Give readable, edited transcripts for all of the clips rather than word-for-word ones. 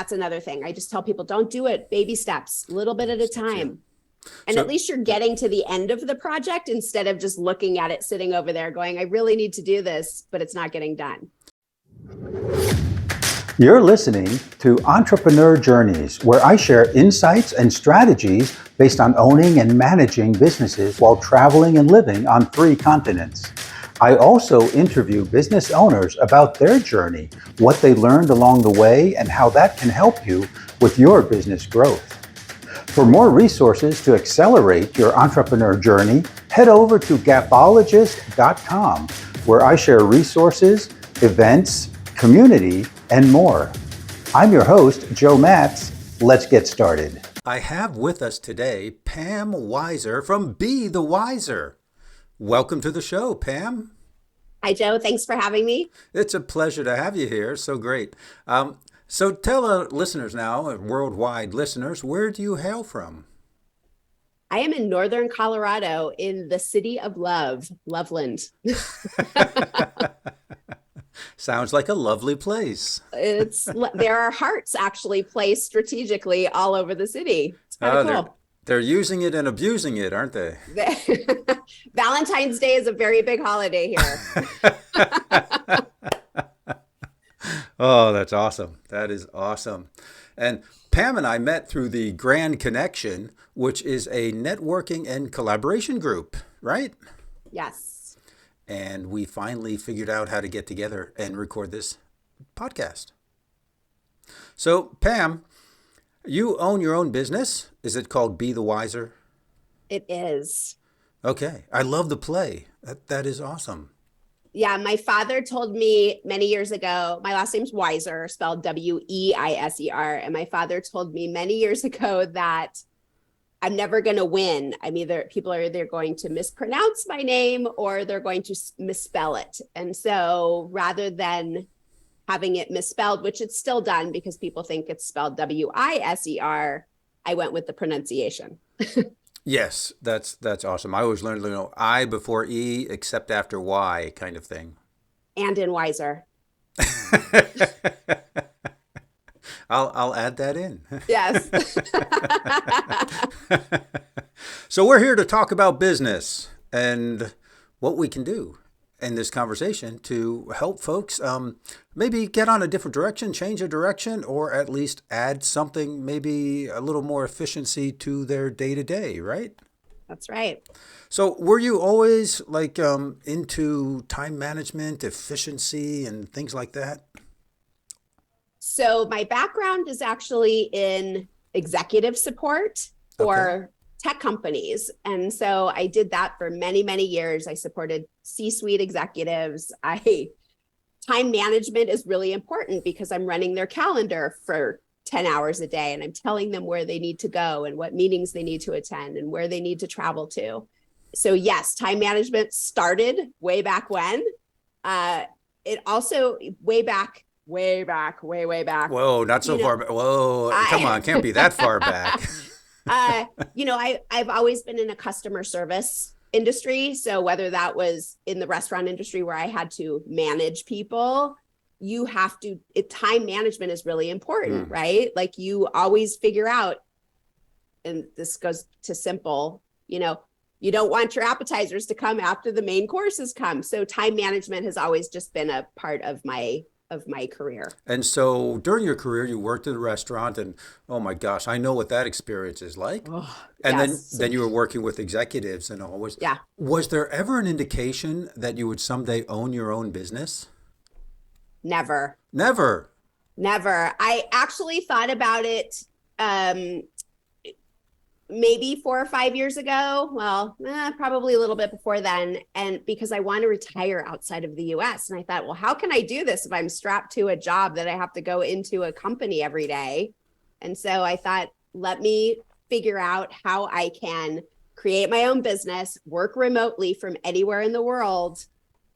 that's another thing. I just tell people, don't do it. Baby steps, a little bit at a time. And So at least you're getting to the end of the project instead of just looking at it, sitting over there going, I really need to do this, but it's not getting done. You're listening to Entrepreneur Journeys, where I share insights and strategies based on owning and managing businesses while traveling and living on 3 continents. I also interview business owners about their journey, what they learned along the way, and how that can help you with your business growth. For more resources to accelerate your entrepreneur journey, head over to 𝐏𝐚𝐦 where I share resources, events, community, and more. I'm your host, Joe Matz. Let's get started. I have with us today Pam Weiser from Be the Wiser. Welcome to the show, Pam. Hi, Joe. Thanks for having me. It's a pleasure to have you here. So great. So tell our listeners now, worldwide listeners, where do you hail from? I am in Northern Colorado in the city of love, Loveland. Sounds like a lovely place. There are hearts actually placed strategically all over the city. It's kind of cool. They're using it and abusing it, aren't they? Valentine's Day is a very big holiday here. Oh, that's awesome. That is awesome. And Pam and I met through the Grand Connection, which is a networking and collaboration group, right? Yes. And we finally figured out how to get together and record this podcast. So, Pam, you own your own business. Is it called Be the Wiser? It is. Okay. I love the play. That is awesome. Yeah, my father told me many years ago, my last name's Weiser, spelled Weiser. And my father told me many years ago that I'm never going to win. People are either going to mispronounce my name or they're going to misspell it. And so rather than having it misspelled, which it's still done because people think it's spelled Wiser, I went with the pronunciation. Yes, that's awesome. I always learned, I before E except after Y kind of thing. And in Wiser. I'll add that in. Yes. So we're here to talk about business and what we can do in this conversation to help folks maybe get on a different direction, change a direction, or at least add something, maybe a little more efficiency to their day-to-day, right? That's right. So were you always into time management, efficiency, and things like that? So my background is actually in executive support for tech companies. And so I did that for many, many years. I supported C-suite executives. Time management is really important because I'm running their calendar for 10 hours a day and I'm telling them where they need to go and what meetings they need to attend and where they need to travel to. So yes, time management started way back when. It also way back. Whoa, not so far back. Whoa, come on, can't be that far back. I've always been in a customer service industry. So whether that was in the restaurant industry where I had to manage people, time management is really important, right? Like you always figure out, and this goes to simple, you don't want your appetizers to come after the main courses come. So time management has always just been a part of my career. And so during your career, you worked at a restaurant and, oh my gosh, I know what that experience is like. And yes. then you were working with executives and always. Yeah. Was there ever an indication that you would someday own your own business? Never. Never. I actually thought about it maybe 4 or 5 years ago. Well, probably a little bit before then. And because I want to retire outside of the US. And I thought, well, how can I do this if I'm strapped to a job that I have to go into a company every day? And so I thought, let me figure out how I can create my own business, work remotely from anywhere in the world.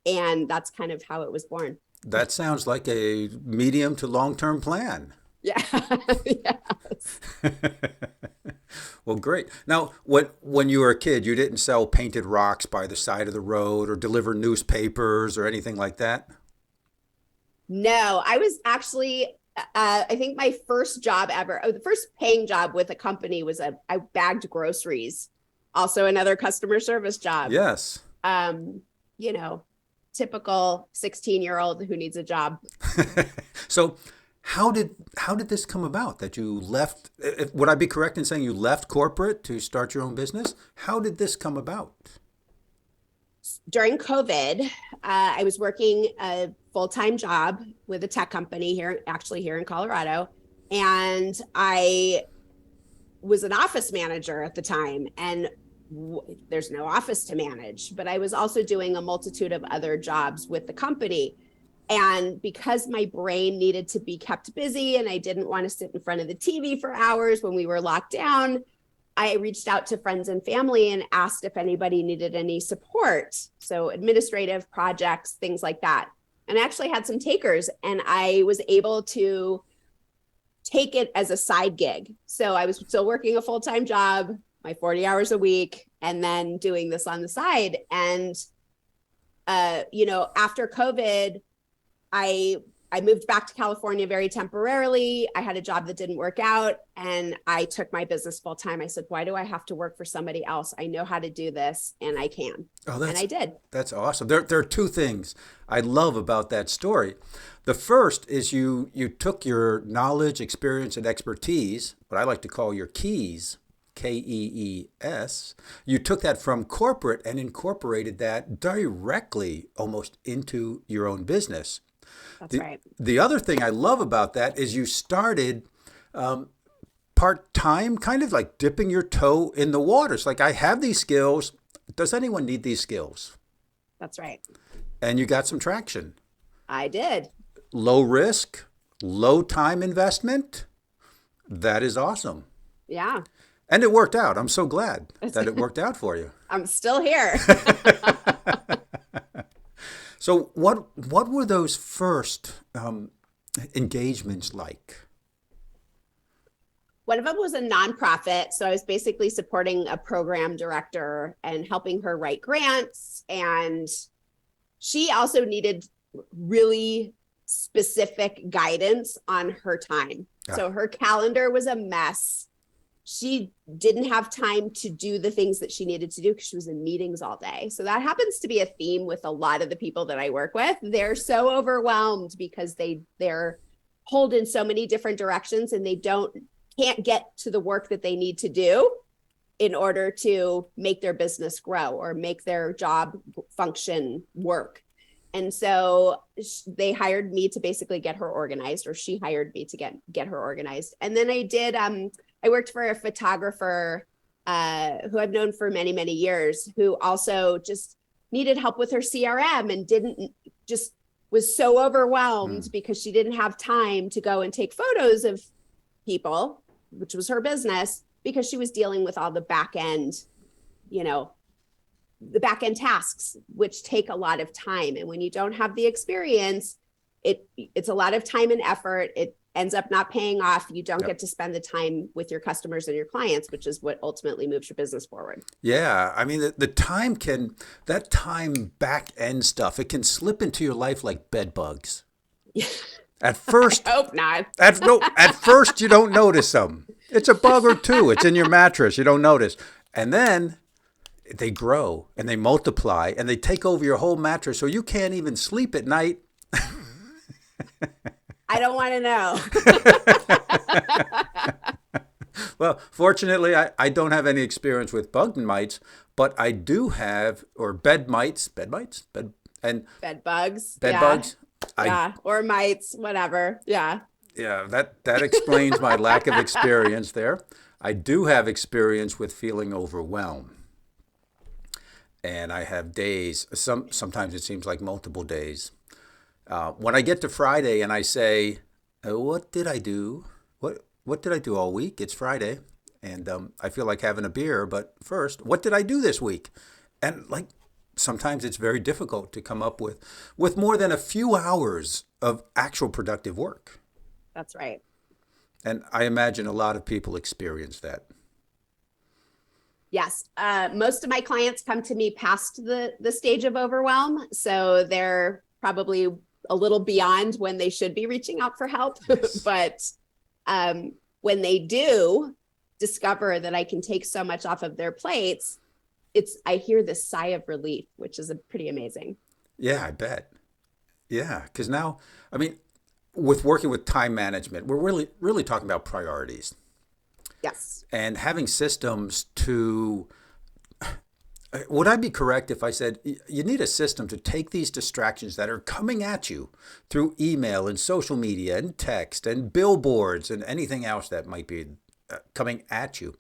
And that's kind of how it was born. That sounds like a medium to long-term plan. Yeah. Yes. Well, great. Now, when you were a kid, you didn't sell painted rocks by the side of the road or deliver newspapers or anything like that? No, I was actually I think my first job ever, the first paying job with a company was I bagged groceries. Also another customer service job. Yes. You know, typical 16-year-old who needs a job. So how did this come about that you left? Would I be correct in saying you left corporate to start your own business? How did this come about? During COVID, I was working a full-time job with a tech company here in Colorado. And I was an office manager at the time, and there's no office to manage, but I was also doing a multitude of other jobs with the company. And because my brain needed to be kept busy and I didn't want to sit in front of the TV for hours when we were locked down, I reached out to friends and family and asked if anybody needed any support. So administrative projects, things like that. And I actually had some takers, and I was able to take it as a side gig. So I was still working a full-time job, my 40 hours a week, and then doing this on the side. And, after COVID, I moved back to California very temporarily. I had a job that didn't work out, and I took my business full time. I said, why do I have to work for somebody else? I know how to do this, and I can. And I did. That's awesome. There are two things I love about that story. The first is you took your knowledge, experience, and expertise, what I like to call your keys, Kees. You took that from corporate and incorporated that directly almost into your own business. That's right. The other thing I love about that is you started part-time, kind of like dipping your toe in the waters. Like, I have these skills. Does anyone need these skills? That's right. And you got some traction. I did. Low risk, low time investment. That is awesome. Yeah. And it worked out. I'm so glad that it worked out for you. I'm still here. So what were those first engagements like? One of them was a nonprofit. So I was basically supporting a program director and helping her write grants. And she also needed really specific guidance on her time. Yeah. So her calendar was a mess. She didn't have time to do the things that she needed to do because she was in meetings all day. So that happens to be a theme with a lot of the people that I work with. They're so overwhelmed because they're pulled in so many different directions, and they can't get to the work that they need to do in order to make their business grow or make their job function work. And so they hired me to basically get her organized, or she hired me to get her organized. And then I worked for a photographer who I've known for many, many years, who also just needed help with her CRM and was so overwhelmed because she didn't have time to go and take photos of people, which was her business, because she was dealing with all the back end, the back end tasks, which take a lot of time. And when you don't have the experience, it's a lot of time and effort. It ends up not paying off. You don't get to spend the time with your customers and your clients, which is what ultimately moves your business forward. Yeah. I mean, that time back end stuff, it can slip into your life like bed bugs. At first, I hope not. At first you don't notice them. It's a bug or two. It's in your mattress. You don't notice. And then they grow and they multiply and they take over your whole mattress, so you can't even sleep at night. I don't want to know. Well, fortunately, I don't have any experience with bug mites, but I do have, or bed bugs. Or mites, whatever. Yeah. Yeah, that explains my lack of experience there. I do have experience with feeling overwhelmed. And I have days, sometimes it seems like multiple days. When I get to Friday and I say, what did I do? What did I do all week? It's Friday, and I feel like having a beer. But first, what did I do this week? And sometimes it's very difficult to come up with more than a few hours of actual productive work. That's right. And I imagine a lot of people experience that. Yes. Most of my clients come to me past the stage of overwhelm. So they're probably a little beyond when they should be reaching out for help. Yes. But when they do discover that I can take so much off of their plates, I hear this sigh of relief, which is pretty amazing. Yeah, I bet. Yeah, because now, I mean, with working with time management, we're really talking about priorities Yes. and having systems to. Would I be correct if I said you need a system to take these distractions that are coming at you through email and social media and text and billboards and anything else that might be coming at you?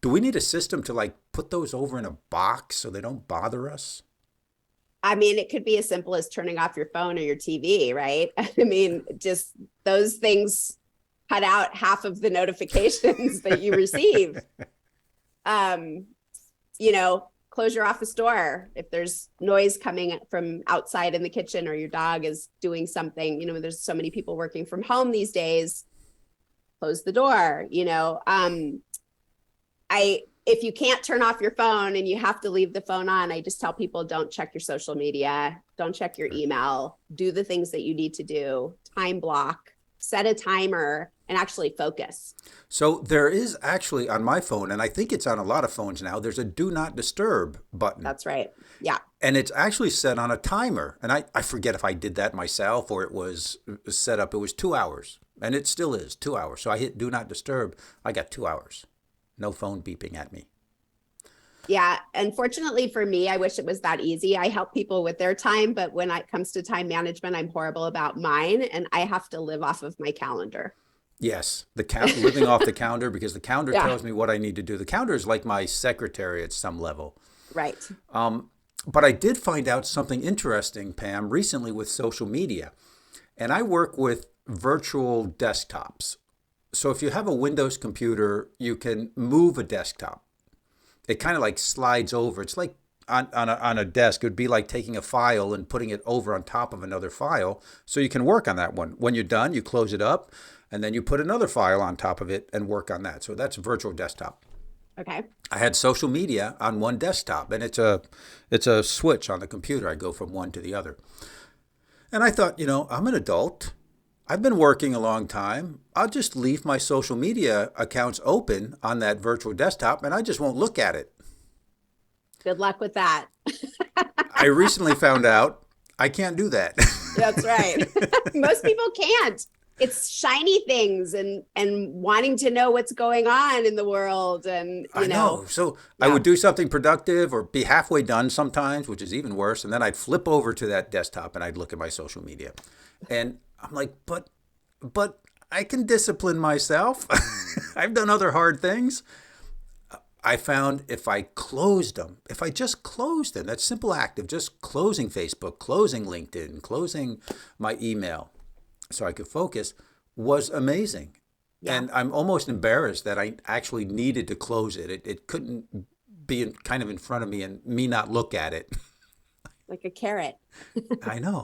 Do we need a system to like put those over in a box so they don't bother us? I mean, it could be as simple as turning off your phone or your TV, right? I mean, just those things cut out half of the notifications that you receive. Close your office door if there's noise coming from outside in the kitchen or your dog is doing something. There's so many people working from home these days. Close the door. If you can't turn off your phone and you have to leave the phone on, I just tell people don't check your social media, don't check your email, do the things that you need to do, time block, set a timer, and actually focus. So there is actually on my phone, and I think it's on a lot of phones now, there's a do not disturb button. That's right. Yeah. And it's actually set on a timer. And I forget if I did that myself or it was set up. It was 2 hours. And it still is 2 hours. So I hit do not disturb. I got 2 hours. No phone beeping at me. Yeah. Unfortunately for me, I wish it was that easy. I help people with their time, but when it comes to time management, I'm horrible about mine and I have to live off of my calendar. Yes, living off the calendar because the calendar tells me what I need to do. The calendar is like my secretary at some level. Right. But I did find out something interesting, Pam, recently with social media. And I work with virtual desktops. So if you have a Windows computer, you can move a desktop. It kind of like slides over. It's like on a desk. It would be like taking a file and putting it over on top of another file. So you can work on that one. When you're done, you close it up and then you put another file on top of it and work on that. So that's a virtual desktop. Okay. I had social media on one desktop and it's a switch on the computer. I go from one to the other. And I thought, I'm an adult. I've been working a long time. I'll just leave my social media accounts open on that virtual desktop and I just won't look at it. Good luck with that. I recently found out I can't do that. That's right. Most people can't. It's shiny things and wanting to know what's going on in the world. And, I know. So I would do something productive or be halfway done sometimes, which is even worse. And then I'd flip over to that desktop and I'd look at my social media. And I'm like, but I can discipline myself. I've done other hard things. I found if I just closed them, that simple act of just closing Facebook, closing LinkedIn, closing my email so I could focus was amazing. Yeah. And I'm almost embarrassed that I actually needed to close it. It couldn't be kind of in front of me and me not look at it. Like a carrot. I know.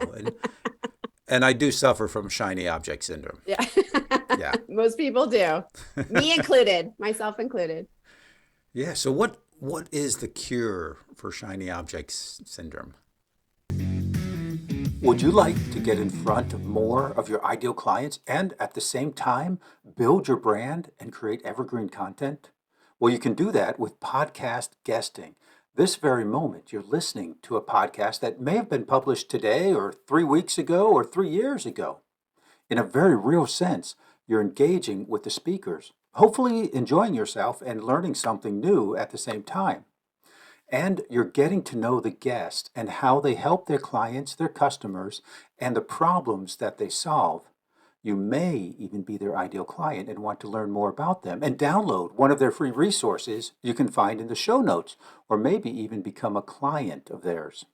And I do suffer from shiny object syndrome. Yeah. Yeah. Most people do. Me included, myself included. Yeah. So what is the cure for shiny objects syndrome? Would you like to get in front of more of your ideal clients and at the same time build your brand and create evergreen content? Well, you can do that with podcast guesting. This very moment, you're listening to a podcast that may have been published today or 3 weeks ago or 3 years ago. In a very real sense, you're engaging with the speakers, hopefully enjoying yourself and learning something new at the same time. And you're getting to know the guest and how they help their clients, their customers, and the problems that they solve. You may even be their ideal client and want to learn more about them and download one of their free resources you can find in the show notes, or maybe even become a client of theirs.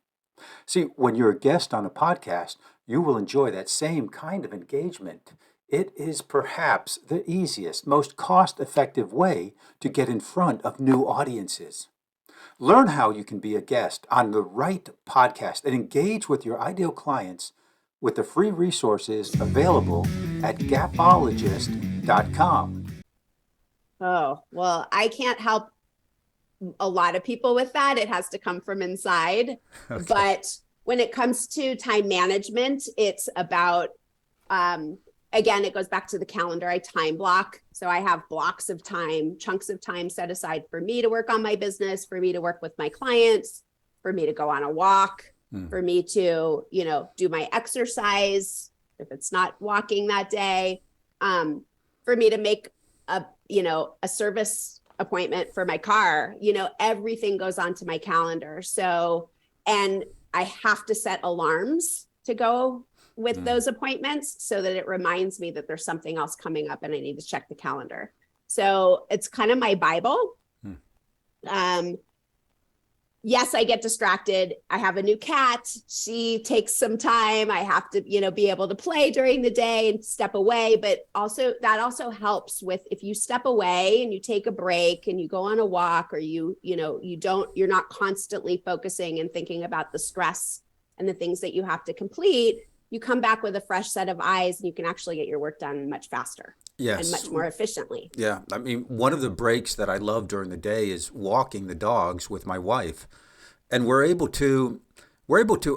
See, when you're a guest on a podcast, you will enjoy that same kind of engagement. It is perhaps the easiest, most cost-effective way to get in front of new audiences. Learn how you can be a guest on the right podcast and engage with your ideal clients with the free resources available at gapologist.com. Oh, well, I can't help a lot of people with that. It has to come from inside. Okay. But when it comes to time management, it's about, again, it goes back to the calendar. I time block. So I have blocks of time, chunks of time set aside for me to work on my business, for me to work with my clients, for me to go on a walk, for me to, do my exercise, if it's not walking that day, for me to make a service appointment for my car, everything goes onto my calendar. So, and I have to set alarms to go with those appointments so that it reminds me that there's something else coming up and I need to check the calendar. So it's kind of my Bible. Yes, I get distracted. I have a new cat. She takes some time. I have to, be able to play during the day and step away. But also that also helps with, if you step away and you take a break and you go on a walk, or you're not constantly focusing and thinking about the stress and the things that you have to complete, you come back with a fresh set of eyes and you can actually get your work done much faster. Yes. And much more efficiently. Yeah. I mean, one of the breaks that I love during the day is walking the dogs with my wife. And we're able to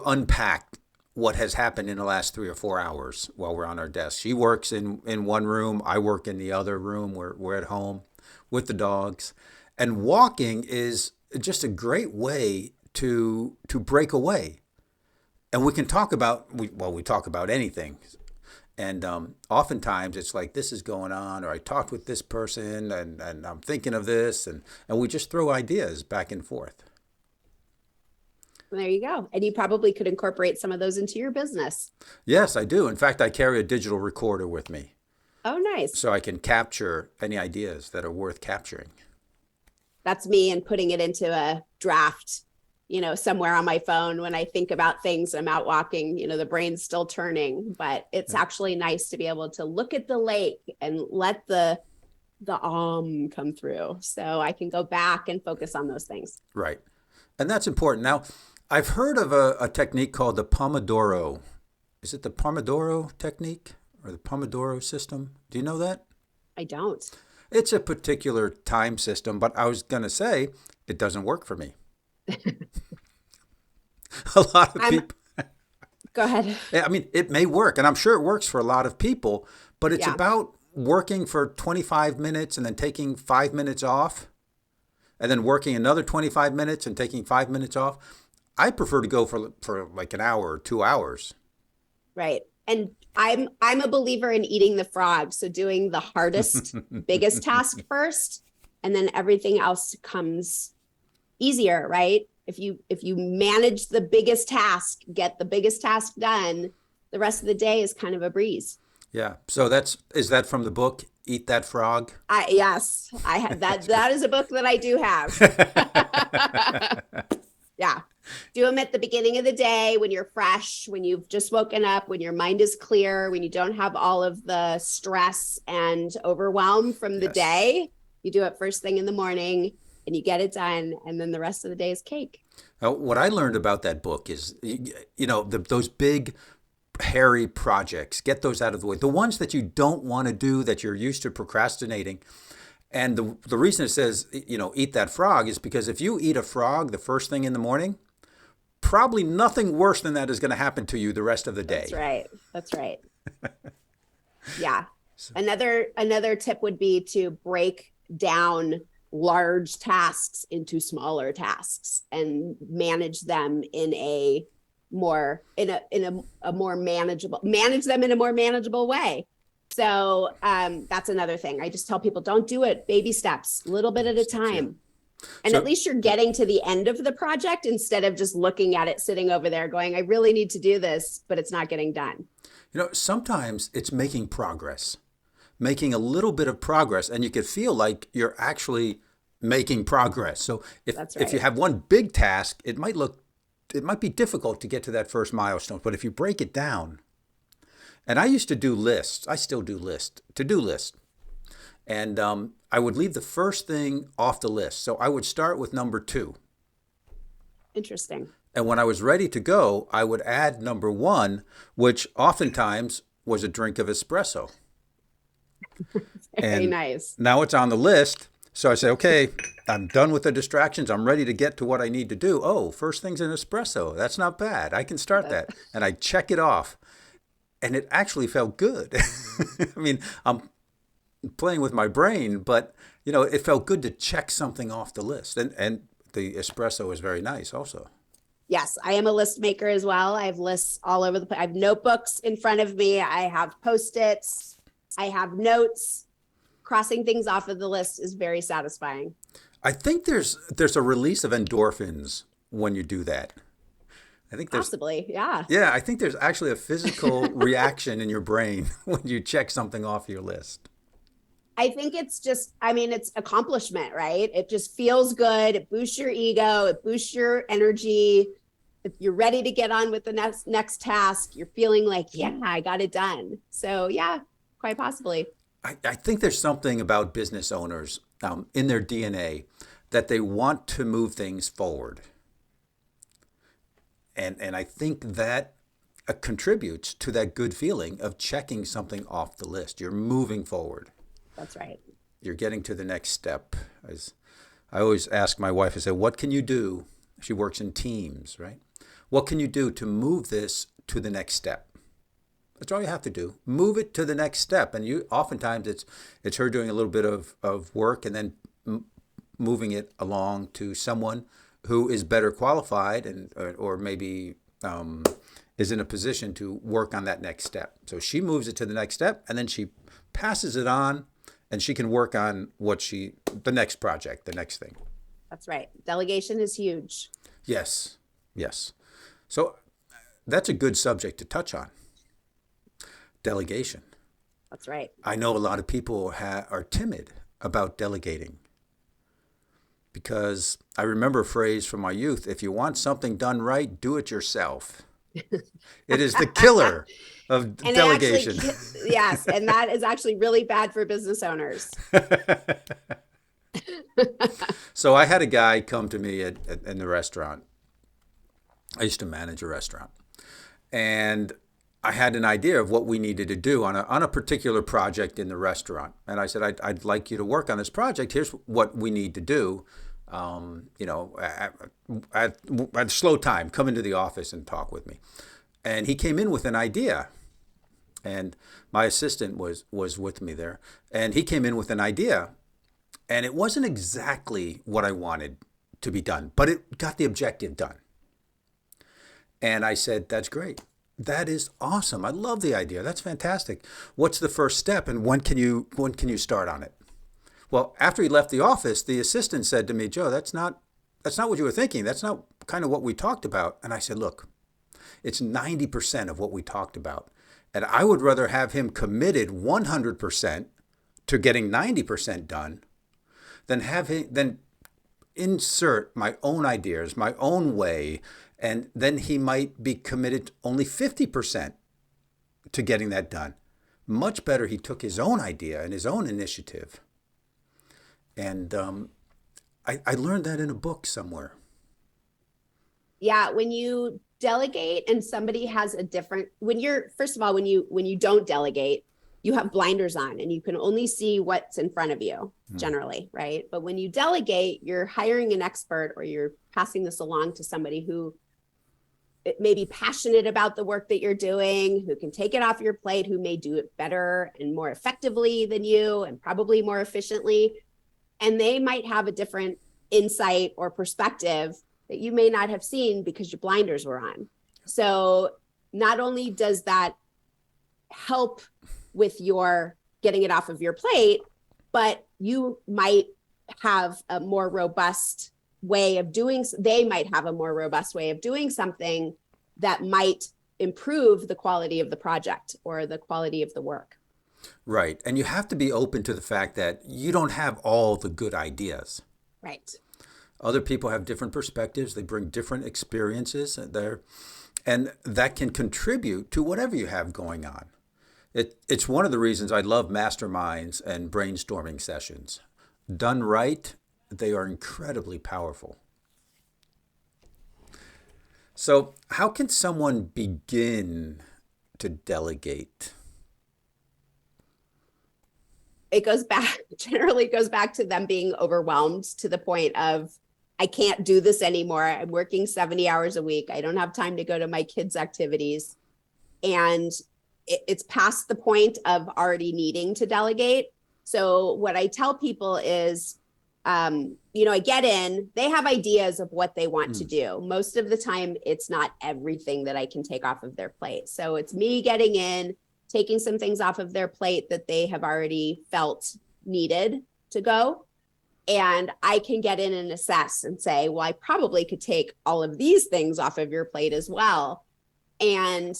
unpack what has happened in the last 3 or 4 hours while we're on our desk. She works in one room, I work in the other room. We're at home with the dogs. And walking is just a great way to break away. And we can talk about, we talk about anything. And oftentimes it's like, this is going on, or I talked with this person and I'm thinking of this, and we just throw ideas back and forth. Well, there you go. And you probably could incorporate some of those into your business. Yes, I do. In fact, I carry a digital recorder with me. Oh, nice. So I can capture any ideas that are worth capturing. That's me, and putting it into a draft, somewhere on my phone when I think about things. I'm out walking, the brain's still turning, but it's actually nice to be able to look at the lake and let the come through, so I can go back and focus on those things. Right. And that's important. Now, I've heard of a technique called the Pomodoro. Is it the Pomodoro technique or the Pomodoro system? Do you know that? I don't. It's a particular time system, but I was going to say it doesn't work for me. A lot of people. Go ahead. I mean, it may work, and I'm sure it works for a lot of people, but it's about working for 25 minutes and then taking 5 minutes off, and then working another 25 minutes and taking 5 minutes off. I prefer to go for like an hour or 2 hours. Right. And I'm a believer in eating the frog. So doing the hardest, biggest task first, and then everything else comes easier, right? If you manage the biggest task, get the biggest task done, the rest of the day is kind of a breeze. Yeah. So is that from the book, Eat That Frog? Yes, I have that. That is a book that I do have. Yeah. Do them at the beginning of the day when you're fresh, when you've just woken up, when your mind is clear, when you don't have all of the stress and overwhelm from the day. You do it first thing in the morning and you get it done. And then the rest of the day is cake. What I learned about that book is, those big, hairy projects, get those out of the way. The ones that you don't want to do, that you're used to procrastinating. And the reason it says, eat that frog is because if you eat a frog the first thing in the morning, probably nothing worse than that is going to happen to you the rest of the day. That's right. Yeah. Another tip would be to break down large tasks into smaller tasks and manage them in a more manageable way. So that's another thing. I just tell people, don't do it. Baby steps, a little bit at a time. And at least you're getting to the end of the project instead of just looking at it, sitting over there going, I really need to do this, but it's not getting done. Sometimes it's making progress, making a little bit of progress, and you could feel like you're actually making progress. So if you have one big task, it might be difficult to get to that first milestone. But if you break it down, and I used to do lists, I still do to-do lists. And I would leave the first thing off the list. So I would start with number 2. Interesting. And when I was ready to go, I would add number 1, which oftentimes was a drink of espresso. Very nice. Now it's on the list. So I say, okay, I'm done with the distractions. I'm ready to get to what I need to do. Oh, first thing's an espresso. That's not bad. I can start that. And I check it off. And it actually felt good. I mean, I'm playing with my brain, but it felt good to check something off the list. And the espresso is very nice also. Yes, I am a list maker as well. I have lists all over the place. I have notebooks in front of me. I have Post-its. I have notes. Crossing things off of the list is very satisfying. I think there's a release of endorphins when you do that. I think there's Possibly, yeah. Yeah, I think there's actually a physical reaction in your brain when you check something off your list. I think it's it's accomplishment, right? It just feels good. It boosts your ego. It boosts your energy. If you're ready to get on with the next task, you're feeling like, yeah, I got it done. So yeah, quite possibly. I think there's something about business owners in their DNA that they want to move things forward. And I think that contributes to that good feeling of checking something off the list. You're moving forward. That's right. You're getting to the next step. As I always ask my wife, I say, what can you do? She works in teams, right? What can you do to move this to the next step? That's all you have to do. Move it to the next step. And oftentimes it's her doing a little bit of work and then moving it along to someone who is better qualified or maybe is in a position to work on that next step. So she moves it to the next step and then she passes it on and she can work on the next project, the next thing. That's right. Delegation is huge. Yes. So that's a good subject to touch on. Delegation. That's right. I know a lot of people are timid about delegating because I remember a phrase from my youth, if you want something done right, do it yourself. It is the killer of delegation. Yes, and that is actually really bad for business owners. So I had a guy come to me in the restaurant. I used to manage a restaurant. And I had an idea of what we needed to do on a particular project in the restaurant. And I said, I'd like you to work on this project. Here's what we need to do. At slow time, come into the office and talk with me. And he came in with an idea. And my assistant was with me there. And he came in with an idea. And it wasn't exactly what I wanted to be done, but it got the objective done. And I said, that's great. That is awesome. I love the idea. That's fantastic. What's the first step and when can you start on it? Well, after he left the office, the assistant said to me, Joe, that's not what you were thinking. That's not kind of what we talked about. And I said, look, it's 90% of what we talked about. And I would rather have him committed 100% to getting 90% done than insert my own ideas, my own way, and then he might be committed only 50% to getting that done. Much better he took his own idea and his own initiative. And I learned that in a book somewhere. Yeah, when you delegate and somebody has when you don't delegate, you have blinders on and you can only see what's in front of you generally, right? But when you delegate, you're hiring an expert or you're passing this along to somebody who may be passionate about the work that you're doing, who can take it off your plate, who may do it better and more effectively than you and probably more efficiently. And they might have a different insight or perspective that you may not have seen because your blinders were on. So not only does that help with your getting it off of your plate, but you might have a more robust way of doing, they might have a more robust way of doing something that might improve the quality of the project or the quality of the work. Right. And you have to be open to the fact that you don't have all the good ideas. Right. Other people have different perspectives. They bring different experiences there, and that can contribute to whatever you have going on. It's one of the reasons I love masterminds and brainstorming sessions. Done right, they are incredibly powerful. So how can someone begin to delegate? it goes back, generally goes back to them being overwhelmed to the point of, I can't do this anymore. I'm working 70 hours a week. I don't have time to go to my kids' activities. And it's past the point of already needing to delegate. So what I tell people is, I get in, they have ideas of what they want to do. Most of the time, it's not everything that I can take off of their plate. So it's me getting in, taking some things off of their plate that they have already felt needed to go. And I can get in and assess and say, well, I probably could take all of these things off of your plate as well. And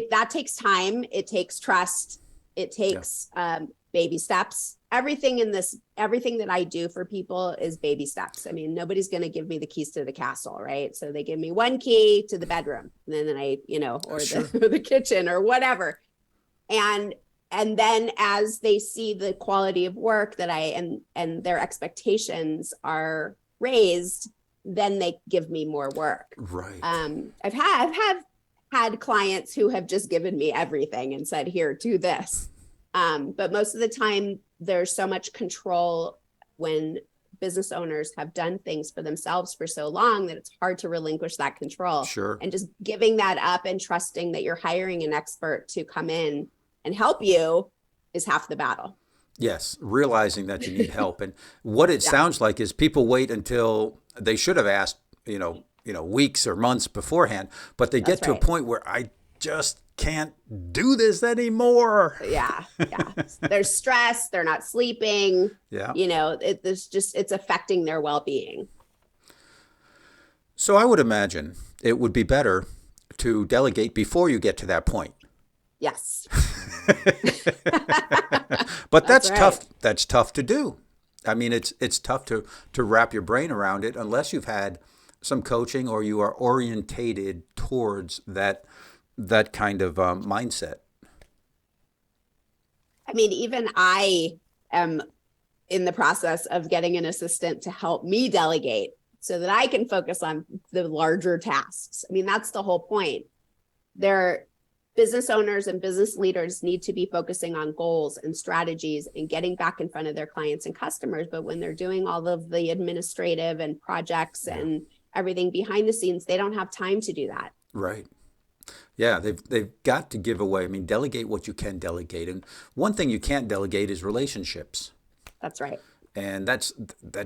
that takes time. It takes trust. It takes baby steps. Everything that I do for people is baby steps. I mean, nobody's going to give me the keys to the castle, right? So they give me one key to the bedroom, and then or Sure. the kitchen or whatever. And then as they see the quality of work that and their expectations are raised, then they give me more work. Right. I've had clients who have just given me everything and said, here, do this. But most of the time, there's so much control when business owners have done things for themselves for so long that it's hard to relinquish that control. Sure. And just giving that up and trusting that you're hiring an expert to come in and help you is half the battle. Yes, realizing that you need help. And what it sounds like is people wait until they should have asked, weeks or months beforehand, but they get to a point where I just can't do this anymore. Yeah. There's stress. They're not sleeping. Yeah. It's affecting their well-being. So I would imagine it would be better to delegate before you get to that point. Yes. But that's right. tough. That's tough to do. I mean, it's tough to wrap your brain around it unless you've had some coaching or you are orientated towards that kind of mindset. I mean, even I am in the process of getting an assistant to help me delegate so that I can focus on the larger tasks. I mean, that's the whole point. Business owners and business leaders need to be focusing on goals and strategies and getting back in front of their clients and customers. But when they're doing all of the administrative and projects and everything behind the scenes, they don't have time to do that. Right. Yeah, they've got to give away. I mean, delegate what you can delegate. And one thing you can't delegate is relationships. That's right. And that's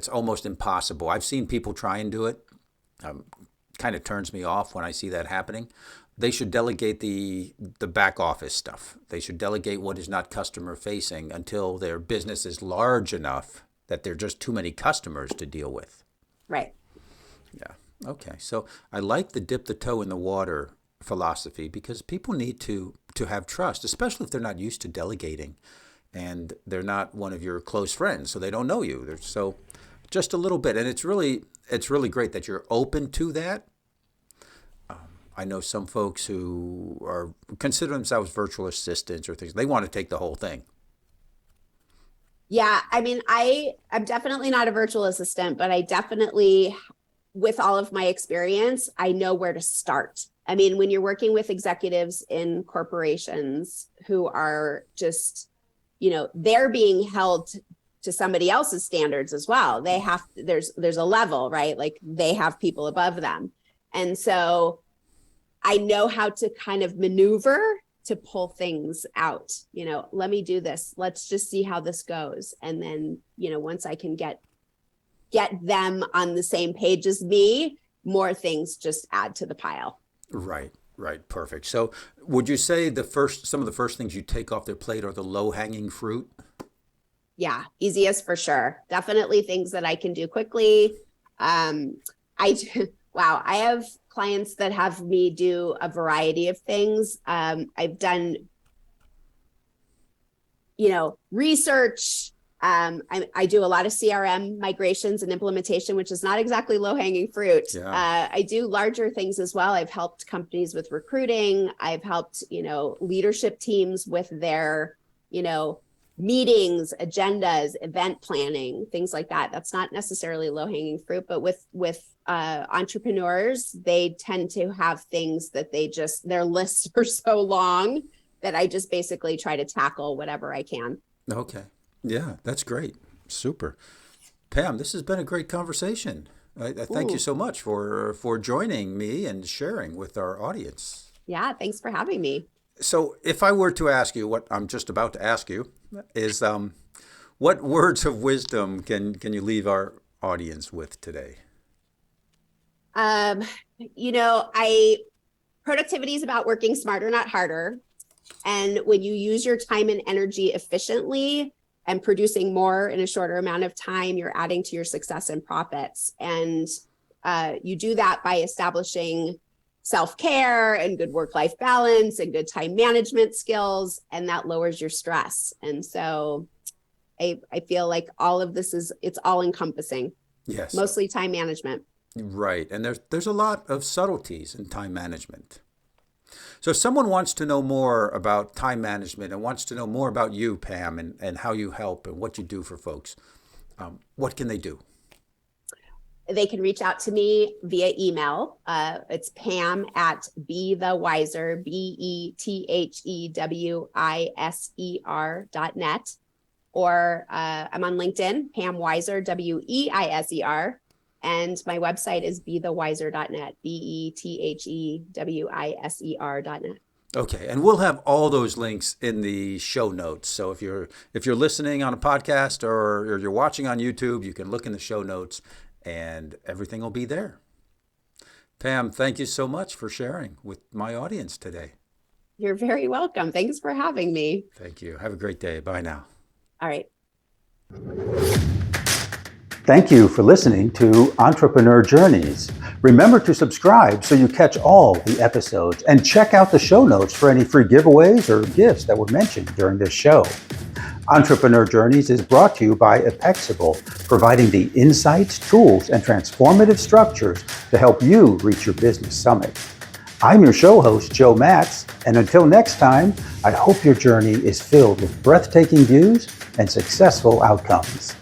almost impossible. I've seen people try and do it. Kind of turns me off when I see that happening. They should delegate the back office stuff. They should delegate what is not customer facing until their business is large enough that there are just too many customers to deal with. Right. Yeah. Okay. So I like the dip the toe in the water philosophy because people need to have trust, especially if they're not used to delegating and they're not one of your close friends, so they don't know you. So just a little bit. And it's really great that you're open to that. I know some folks who consider themselves virtual assistants or things. They want to take the whole thing. Yeah. I mean, I'm definitely not a virtual assistant, but I definitely, with all of my experience, I know where to start. I mean, when you're working with executives in corporations who are just, they're being held to somebody else's standards as well. There's a level, right? Like they have people above them. And so I know how to kind of maneuver to pull things out. Let me do this. Let's just see how this goes. And then, once I can get them on the same page as me, more things just add to the pile. Right. Perfect. So would you say some of the first things you take off their plate are the low-hanging fruit? Yeah, easiest for sure. Definitely things that I can do quickly. I have clients that have me do a variety of things. I've done, research. I do a lot of CRM migrations and implementation, which is not exactly low-hanging fruit. Yeah. I do larger things as well. I've helped companies with recruiting. I've helped, leadership teams with their, meetings, agendas, event planning, things like that. That's not necessarily low-hanging fruit, but with entrepreneurs, they tend to have things that their lists are so long that I just basically try to tackle whatever I can. Okay. Yeah, that's great. Super. Pam, this has been a great conversation. I thank you Ooh. so much for joining me and sharing with our audience. Yeah, thanks for having me. So, if I were to ask you what I'm just about to ask you is, what words of wisdom can you leave our audience with today? Um, I productivity is about working smarter, not harder. And when you use your time and energy efficiently and producing more in a shorter amount of time, you're adding to your success and profits. And you do that by establishing self-care and good work-life balance and good time management skills, and that lowers your stress. And so I feel like all of this it's all encompassing, Yes. mostly time management. Right. And there's a lot of subtleties in time management. So if someone wants to know more about time management and wants to know more about you, Pam, and how you help and what you do for folks, what can they do? They can reach out to me via email. It's Pam at @BeTheWiser, BeTheWiser.net. Or I'm on LinkedIn, Pam Weiser, WEISER. And my website is bethewiser.net, BeTheWiser.net. Okay, and we'll have all those links in the show notes. So if you're listening on a podcast or you're watching on YouTube, you can look in the show notes and everything will be there. Pam, thank you so much for sharing with my audience today. You're very welcome. Thanks for having me. Thank you. Have a great day. Bye now. All right. Thank you for listening to Entrepreneur Journeys. Remember to subscribe so you catch all the episodes and check out the show notes for any free giveaways or gifts that were mentioned during this show. Entrepreneur Journeys is brought to you by 𝐏𝐚𝐦, providing the insights, tools, and transformative structures to help you reach your business summit. I'm your show host, Joe Matz, and until next time, I hope your journey is filled with breathtaking views and successful outcomes.